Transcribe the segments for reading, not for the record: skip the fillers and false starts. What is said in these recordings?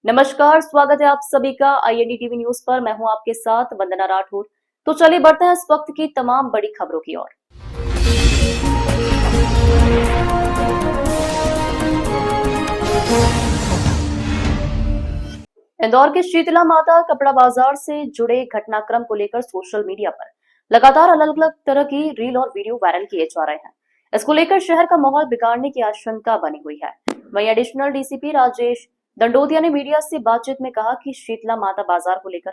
नमस्कार, स्वागत है आप सभी का आईएनडी टीवी न्यूज पर। मैं हूं आपके साथ वंदना राठौर। तो चलिए बढ़ते हैं इस वक्त की तमाम बड़ी खबरों की ओर। इंदौर के शीतला माता कपड़ा बाजार से जुड़े घटनाक्रम को लेकर सोशल मीडिया पर लगातार अलग अलग तरह की रील और वीडियो वायरल किए जा रहे हैं। इसको लेकर शहर का माहौल बिगाड़ने की आशंका बनी हुई है। वहीं एडिशनल डीसीपी राजेश दंडोतिया ने मीडिया से बातचीत में कहा कि शीतला माता बाजार को लेकर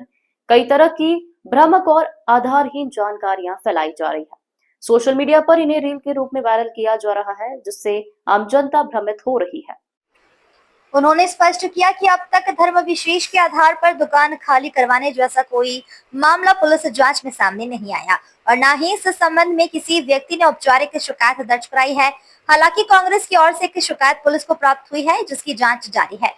कई तरह की भ्रामक और आधारहीन जानकारियां फैलाई जा रही है। सोशल मीडिया पर इन्हें रील के रूप में वायरल किया जा रहा है, जिससे आम जनता भ्रमित हो रही है। उन्होंने स्पष्ट किया कि अब तक धर्म विशेष के आधार पर दुकान खाली करवाने जैसा कोई मामला पुलिस जांच में सामने नहीं आया और न ही इस संबंध में किसी व्यक्ति ने औपचारिक शिकायत दर्ज कराई है। हालांकि कांग्रेस की ओर से एक शिकायत पुलिस को प्राप्त हुई है, जिसकी जांच जारी है।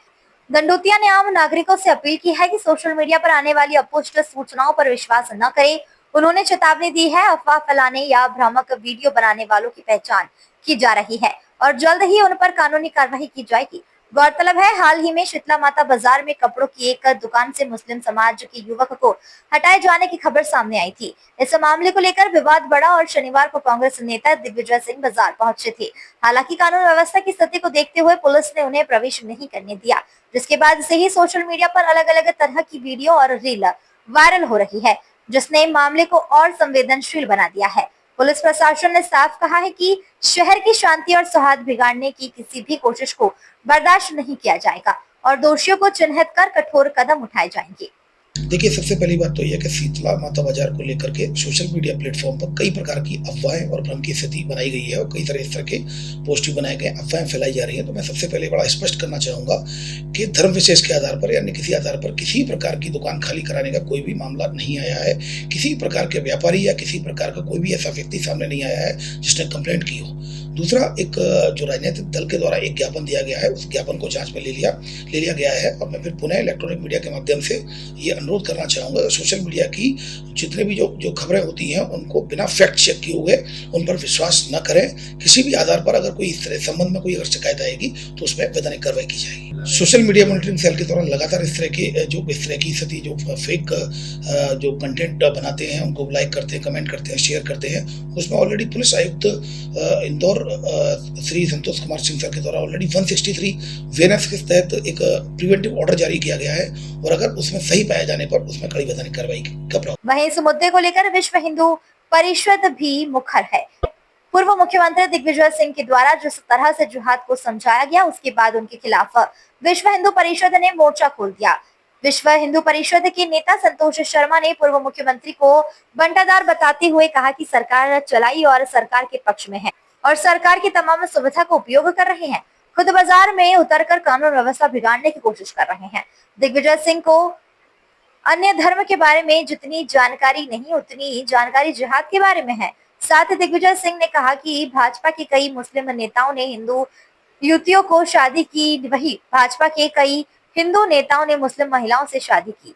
दंडोतिया ने आम नागरिकों से अपील की है कि सोशल मीडिया पर आने वाली अपुष्ट सूचनाओं पर विश्वास न करें। उन्होंने चेतावनी दी है, अफवाह फैलाने या भ्रामक वीडियो बनाने वालों की पहचान की जा रही है और जल्द ही उन पर कानूनी कार्रवाई की जाएगी। गौरतलब है, हाल ही में शीतला माता बाजार में कपड़ों की एक दुकान से मुस्लिम समाज के युवक को हटाए जाने की खबर सामने आई थी। इस मामले को लेकर विवाद बढ़ा और शनिवार को कांग्रेस नेता दिग्विजय सिंह बाजार पहुंचे थे। हालांकि कानून व्यवस्था की स्थिति को देखते हुए पुलिस ने उन्हें प्रवेश नहीं करने दिया, जिसके बाद से ही सोशल मीडिया पर अलग अलग तरह की वीडियो और रील वायरल हो रही है, जिसने मामले को और संवेदनशील बना दिया है। पुलिस प्रशासन ने साफ कहा है कि शहर की शांति और सौहार्द बिगाड़ने की किसी भी कोशिश को बर्दाश्त नहीं किया जाएगा और दोषियों को चिन्हित कर कठोर कदम उठाए जाएंगे। देखिए, सबसे पहली बात तो यह कि शीतला माता बाजार को लेकर के सोशल मीडिया प्लेटफॉर्म पर कई प्रकार की अफवाहें और भ्रम की स्थिति बनाई गई है और कई तरह इस तरह के पोस्ट भी बनाए गए, अफवाहें फैलाई जा रही हैं। तो मैं सबसे पहले बड़ा स्पष्ट करना चाहूंगा कि धर्म विशेष के आधार पर यानी किसी आधार पर किसी प्रकार की दुकान खाली कराने का कोई भी मामला नहीं आया है। किसी प्रकार के व्यापारी या किसी प्रकार का कोई भी ऐसा व्यक्ति सामने नहीं आया है जिसने कंप्लेंट की हो। दूसरा, एक जो राजनीतिक दल के द्वारा एक ज्ञापन दिया गया है, उस ज्ञापन को जांच में ले लिया गया है और मैं फिर पुनः इलेक्ट्रॉनिक मीडिया के माध्यम से ये अनुरोध करना चाहूंगा, सोशल मीडिया की जितने भी जो खबरें होती हैं उनको बिना फैक्ट चेक किए हुए उन पर विश्वास न करें। किसी भी आधार पर अगर कोई इस तरह संबंध में कोई अगर शिकायत आएगी तो उस पर वैधानिक कार्रवाई की जाएगी। सोशल मीडिया मॉनिटरिंग सेल के दौरान लगातार इस तरह की स्थिति जो फेक जो कंटेंट बनाते हैं उनको लाइक करते हैं, कमेंट करते हैं, शेयर करते हैं, उसमें ऑलरेडी पुलिस आयुक्त इंदौर श्री संतोष कुमार सिंह सर के द्वारा ऑलरेडी 163 वेनेस के तहत एक प्रिवेंटिव ऑर्डर जारी किया गया है और अगर उसमें सही पाए जाने पर उसमें कड़ी वैधानिक कार्रवाई का प्रावधान। वहीं इस मुद्दे को लेकर विश्व हिंदू परिषद भी मुखर है। पूर्व मुख्यमंत्री दिग्विजय सिंह के द्वारा जिस तरह से जिहाद को समझाया गया, उसके बाद उनके खिलाफ विश्व हिंदू परिषद ने मोर्चा खोल दिया। विश्व हिंदू परिषद के नेता संतोष शर्मा ने पूर्व मुख्यमंत्री को बंटाधार बताते हुए कहा कि सरकार चलाई और सरकार के पक्ष में है और सरकार की तमाम सुविधा का उपयोग कर रहे हैं, खुद बाजार में उतरकर कानून व्यवस्था बिगाड़ने की कोशिश कर रहे हैं। दिग्विजय सिंह को अन्य धर्म के बारे में जितनी जानकारी नहीं, उतनी जानकारी जिहाद के बारे में है। साथ ही दिग्विजय सिंह ने कहा कि भाजपा के कई मुस्लिम नेताओं ने हिंदू युवतियों को शादी की, वही भाजपा के कई हिंदू नेताओं ने मुस्लिम महिलाओं से शादी की।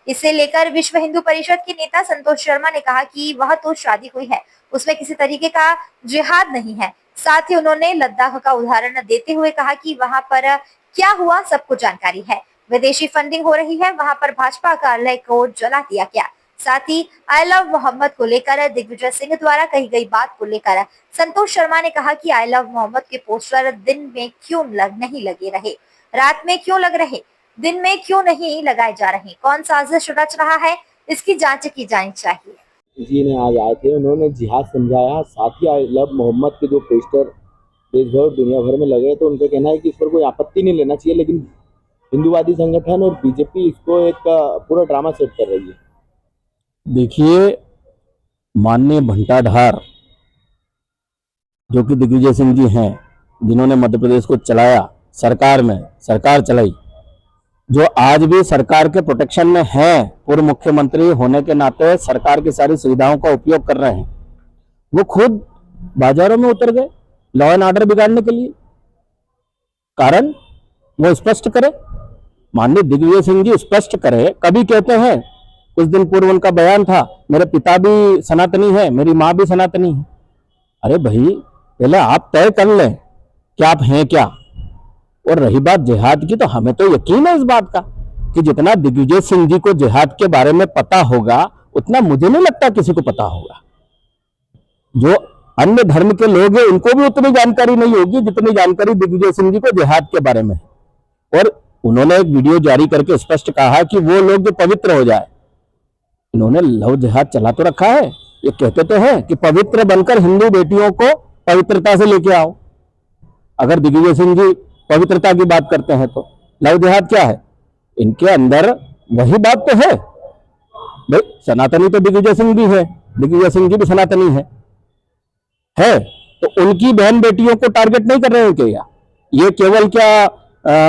इसे लेकर विश्व हिंदू परिषद के नेता संतोष शर्मा ने कहा कि वह तो शादी हुई है, उसमें किसी तरीके का जिहाद नहीं है। साथ ही उन्होंने लद्दाख का उदाहरण देते हुए कहा कि वहां पर क्या हुआ सबको जानकारी है, विदेशी फंडिंग हो रही है, वहां पर भाजपा कार्यालय को जला दिया गया। साथ ही आई लव मोहम्मद को लेकर दिग्विजय सिंह द्वारा कही गई बात को लेकर संतोष शर्मा ने कहा कि आई लव मोहम्मद के पोस्टर दिन में क्यों नहीं लगे रहे, रात में क्यों लग रहे, दिन में क्यों नहीं लगाए जा रहे, कौन साजिश रच रहा है, इसकी जांच की जानी चाहिए। जी ने आज आए थे, उन्होंने जिहाद समझाया। साथ ही आई लव मोहम्मद के जो पोस्टर देश भर दुनिया भर में लगे तो उनका कहना है कि इस पर कोई आपत्ति नहीं लेना चाहिए, लेकिन हिंदूवादी संगठन और बीजेपी इसको एक पूरा ड्रामा सेट कर रही है। देखिए, माननीय भंटाधार जो कि दिग्विजय सिंह जी हैं, जिन्होंने मध्य प्रदेश को चलाया, सरकार में सरकार चलाई, जो आज भी सरकार के प्रोटेक्शन में हैं, पूर्व मुख्यमंत्री होने के नाते सरकार की सारी सुविधाओं का उपयोग कर रहे हैं, वो खुद बाजारों में उतर गए लॉ एंड ऑर्डर बिगाड़ने के लिए। कारण वो स्पष्ट करे, माननीय दिग्विजय सिंह जी स्पष्ट करे। कभी कहते हैं, कुछ दिन पूर्व उनका बयान था, मेरे पिता भी सनातनी है, मेरी माँ भी सनातनी है। अरे भाई, पहले आप तय कर लें कि आप हैं क्या, और रही बात जिहाद की, तो हमें तो यकीन है इस बात का कि जितना दिग्विजय सिंह जी को जिहाद के बारे में पता होगा उतना मुझे नहीं लगता किसी को पता होगा। जो अन्य धर्म के लोग हैं उनको भी उतनी जानकारी नहीं होगी जितनी जानकारी दिग्विजय सिंह जी को जिहाद के बारे में है। और उन्होंने एक वीडियो जारी करके स्पष्ट कहा कि वो लोग जो पवित्र हो जाए। इन्होंने लव जिहाद चला तो रखा है, ये कहते तो हैं कि पवित्र बनकर हिंदू बेटियों को पवित्रता से लेके आओ। अगर दिग्विजय सिंह जी पवित्रता की बात करते हैं तो लव जिहाद क्या है? इनके अंदर वही बात तो है भाई। सनातनी तो दिग्विजय सिंह भी है, दिग्विजय सिंह जी भी सनातनी है तो उनकी बहन बेटियों को टारगेट नहीं कर रहे हैं क्या? ये केवल क्या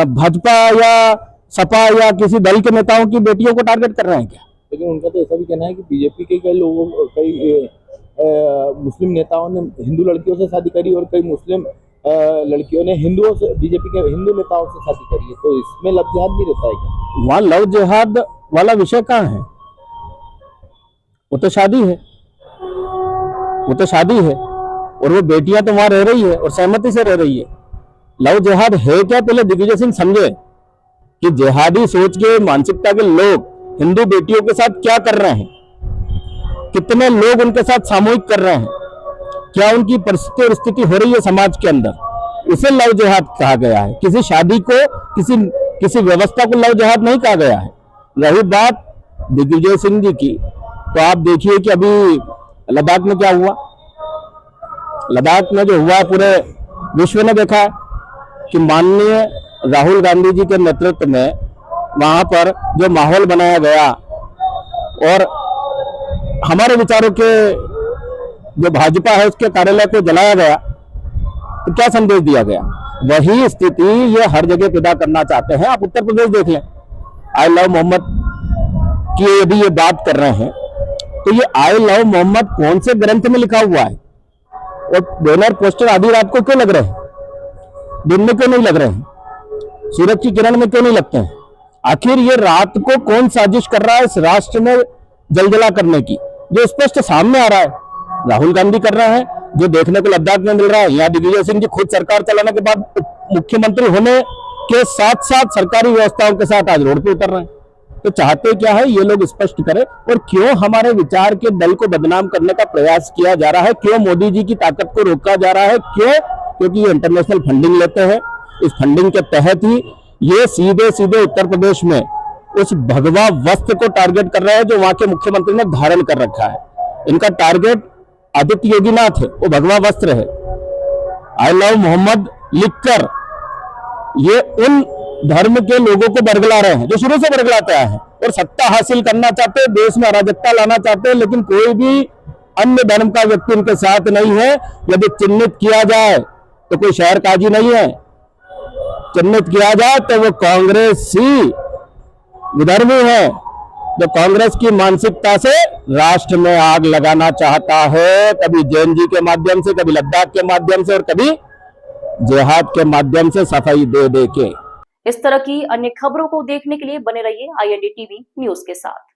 भाजपा या सपा या किसी दल के नेताओं की बेटियों को टारगेट कर रहे हैं क्या? लेकिन उनका तो ऐसा भी कहना है कि बीजेपी के कई मुस्लिम नेताओं ने हिंदू लड़कियों से शादी करी और कई मुस्लिम लड़कियों ने हिंदुओं से, बीजेपी के हिंदू नेताओं से शादी करी है, तो इसमें लव जिहाद नहीं रहता है क्या? वहां लव जिहाद वाला विषय कहाँ है? वो तो शादी है, वो तो शादी है और वो बेटियां तो वहां रह रही है और सहमति से रह रही है। लव जिहाद है क्या? पहले दिग्विजय सिंह समझे कि जिहादी सोच के मानसिकता के लोग हिंदू बेटियों के साथ क्या कर रहे हैं, कितने लोग उनके साथ सामूहिक कर रहे हैं, क्या उनकी परिस्थिति और स्थिति हो रही है समाज के अंदर। उसे लव जिहाद कहा गया है। किसी शादी को, किसी व्यवस्था को लव जिहाद नहीं कहा गया है। रही बात दिग्विजय सिंह जी की, तो आप देखिए कि अभी लद्दाख में क्या हुआ। लद्दाख में जो हुआ पूरे विश्व ने देखा है कि माननीय राहुल गांधी जी के नेतृत्व में वहां पर जो माहौल बनाया गया और हमारे विचारों के जो भाजपा है उसके कार्यालय को जलाया गया, तो क्या संदेश दिया गया? वही स्थिति ये हर जगह पैदा करना चाहते हैं। आप उत्तर प्रदेश देख लें, आई लव मोहम्मद की यदि ये बात कर रहे हैं तो ये आई लव मोहम्मद कौन से ग्रंथ में लिखा हुआ है? और बैनर पोस्टर आधी रात को क्यों लग रहे हैं? दिन में क्यों नहीं लग रहे हैं? सूरज की किरण में क्यों नहीं लगते हैं? आखिर ये रात को कौन साजिश कर रहा है इस राष्ट्र में जलजला करने की, जो स्पष्ट सामने आ रहा है? राहुल गांधी कर रहे हैं, जो देखने को लद्दाख में मिल रहा है। यहाँ दिग्विजय सिंह जी खुद सरकार चलाने के बाद मुख्यमंत्री होने के साथ साथ सरकारी व्यवस्थाओं के साथ आज रोड पे उतर रहे हैं। तो चाहते क्या है ये लोग स्पष्ट करें। और क्यों हमारे विचार के दल को बदनाम करने का प्रयास किया जा रहा है? क्यों मोदी जी की ताकत को रोका जा रहा है? क्यों? क्योंकि ये इंटरनेशनल फंडिंग लेते हैं। इस फंडिंग के तहत ही ये सीधे सीधे उत्तर प्रदेश में उस भगवा वस्त्र को टारगेट कर रहे हैं जो वहां के मुख्यमंत्री ने धारण कर रखा है। इनका टारगेट आदित्य योगीनाथ है, वो भगवा वस्त्र है। आई लव मोहम्मद लिखकर ये उन धर्म के लोगों को बरगला रहे हैं जो शुरू से बरगलाते आए हैं और सत्ता हासिल करना चाहते हैं, देश में अराजकता लाना चाहते हैं। लेकिन कोई भी अन्य धर्म का व्यक्ति उनके साथ नहीं है। यदि चिन्हित किया जाए तो कोई शहर काजी नहीं है, चिन्हित किया जाए तो वो कांग्रेसी विधर्मी है जो कांग्रेस की मानसिकता से राष्ट्र में आग लगाना चाहता है, कभी जैन जी के माध्यम से, कभी लद्दाख के माध्यम से और कभी जिहाद के माध्यम से सफाई दे दे के। इस तरह की अन्य खबरों को देखने के लिए बने रहिए IND TV न्यूज के साथ।